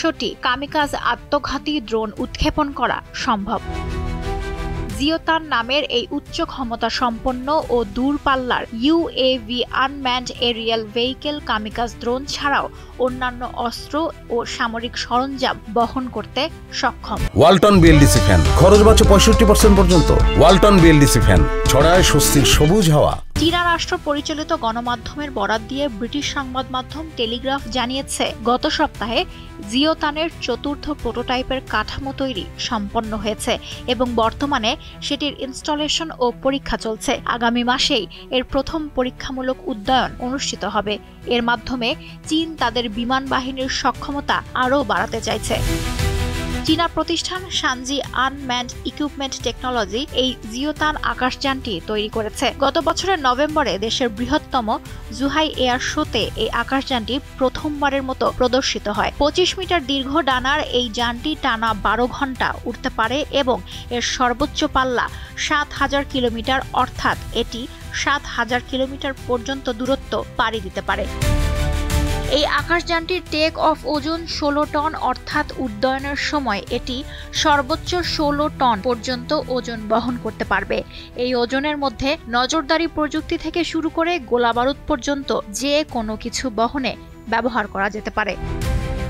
150টি কামিকাজ আত্মঘাতী ড্রোন উৎক্ষেপণ করা সম্ভব। জিওতান নামের এই উচ্চ ক্ষমতা সম্পন্ন ও দূরপাল্লার UAV unmanned aerial vehicle kamikaze drone ছাড়াও অন্যান্য অস্ত্র ও সামরিক সরঞ্জাম বহন করতে সক্ষম। ওয়ালটন বিএলডিসি ফ্যান, খরচ বাঁচে 65% পর্যন্ত। ওয়ালটন বিএলডিসি ফ্যান ছড়ায় স্বস্তির সবুজ হাওয়া। চীনা রাষ্ট্র পরিচালিত গণমাধ্যমের বরাত দিয়ে ব্রিটিশ সংবাদ মাধ্যম টেলিগ্রাফ জানিয়েছে, গত সপ্তাহে জিওতানের চতুর্থ প্রোটোটাইপের কাঠামো তৈরি সম্পন্ন হয়েছে এবং বর্তমানে সেটির ইনস্টলেশন ও পরীক্ষা চলছে। আগামী মাসেই এর প্রথম পরীক্ষামূলক উড্ডয়ন অনুষ্ঠিত হবে। এর মাধ্যমে চীন তাদের বিমান বাহিনীর সক্ষমতা আরও বাড়াতে চাইছে। চীনা প্রতিষ্ঠান শানজি আনম্যান্ড ইকুইপমেন্ট টেকনোলজি এই জিওতান আকাশযানটি তৈরি করেছে। গত বছরের নভেম্বরে দেশের বৃহত্তম জুহাই এয়ার শোতে এই আকাশযানটি প্রথমবারের মতো প্রদর্শিত হয়। 25 মিটার দীর্ঘ ডানার এই যানটি টানা 12 ঘন্টা উড়তে পারে এবং এর সর্বোচ্চ পাল্লা 7000 কিলোমিটার, অর্থাৎ এটি 7000 কিলোমিটার পর্যন্ত দূরত্ব পাড়ি দিতে পারে। এই আকাশযানটির টেক অফ ওজন 16 টন, অর্থাৎ উড্ডয়নের সময় এটি সর্বোচ্চ 16 টন পর্যন্ত ওজন বহন করতে পারবে। এই ওজনের মধ্যে নজরদারি প্রযুক্তি থেকে শুরু করে গোলাবারুদ পর্যন্ত যে কোনো কিছু বহনে ব্যবহার করা যেতে পারে।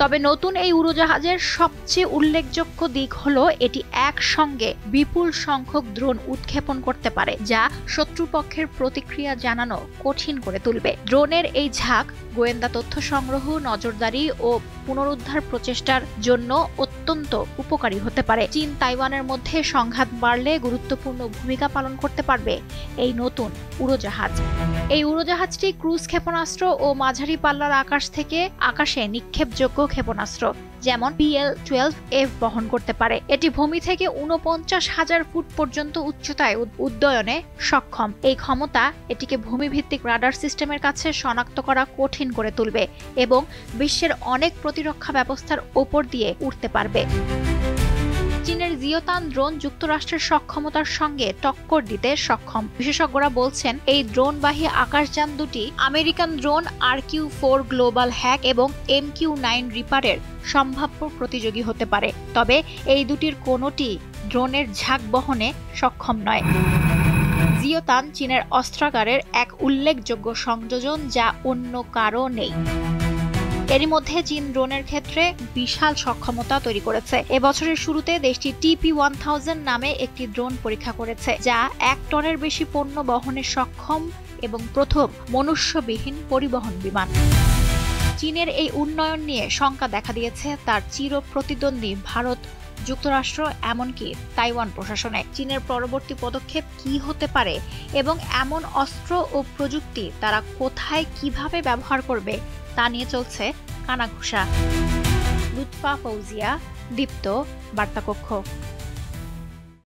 তবে নতুন এই উড়োজাহাজের সবচেয়ে উল্লেখযোগ্য দিক হলো এটি একসঙ্গে বিপুল সংখ্যক ড্রোন উৎক্ষেপণ করতে পারে, যা শত্রুপক্ষের প্রতিক্রিয়া জানানো কঠিন করে তুলবে। ড্রোনের এই ঝাঁক গোয়েন্দা তথ্য সংগ্রহ, নজরদারি ও পুনরুদ্ধার প্রচেষ্টার জন্য অত্যন্ত উপকারী হতে পারে। চীন তাইওয়ানের মধ্যে সংঘাত বাড়লে গুরুত্বপূর্ণ ভূমিকা পালন করতে পারবে এই নতুন উড়োজাহাজ। এই উড়োজাহাজটি ক্রুজ ক্ষেপণাস্ত্র ও মাঝারি পাল্লার আকাশ থেকে আকাশে নিক্ষেপযোগ্য ক্ষেপণাস্ত্র যেমন PL-12F বহন করতে পারে। এটি ভূমি থেকে 49,000 ফুট পর্যন্ত উচ্চতায় উড্ডয়নে সক্ষম। এই ক্ষমতা এটিকে ভূমিভিত্তিক রাডার সিস্টেমের কাছে শনাক্ত করা কঠিন করে তুলবে এবং বিশ্বের অনেক প্রতিরক্ষা ব্যবস্থার ওপর দিয়ে উঠতে পারবে। চীনের জিওতান ড্রোন যুক্তরাষ্ট্রের সক্ষমতার সঙ্গে টক্কর দিতে সক্ষম। বিশেষজ্ঞরা বলছেন, এই ড্রোনবাহী আকাশযান দুটি American drone RQ-4 global hack এবং MQ-9 রিপারের সম্ভাব্য প্রতিযোগী হতে পারে। তবে এই দুটির কোনোটি ড্রোনের ঝাঁক বহনে সক্ষম নয়। জিওতান চীনের অস্ত্রাগারের এক উল্লেখযোগ্য সংযোজন, যা অন্য কারও নেই। এরই মধ্যে চীন ড্রোনের ক্ষেত্রে বিশাল সক্ষমতা তৈরি করেছে। এবছরের শুরুতে দেশটি TP-1000 নামে একটি ড্রোন পরীক্ষা করেছে, যা 1 টনের বেশি পণ্য বহনে সক্ষম এবং প্রথম মনুষ্যবিহীন পরিবহন বিমান। চীনের এই উন্নয়ন নিয়ে শঙ্কা দেখা দিয়েছে তার চির প্রতিদ্বন্দ্বী ভারত, যুক্তরাষ্ট্র, এমনকি তাইওয়ান প্রশাসনে। চীনের পরবর্তী পদক্ষেপ কি হতে পারে এবং এমন অস্ত্র ও প্রযুক্তি তারা কোথায় কিভাবে ব্যবহার করবে তা নিয়ে চলছে কানাঘুষা। লুৎফা ফৌজিয়া, দীপ্ত, বার্তাকক্ষ।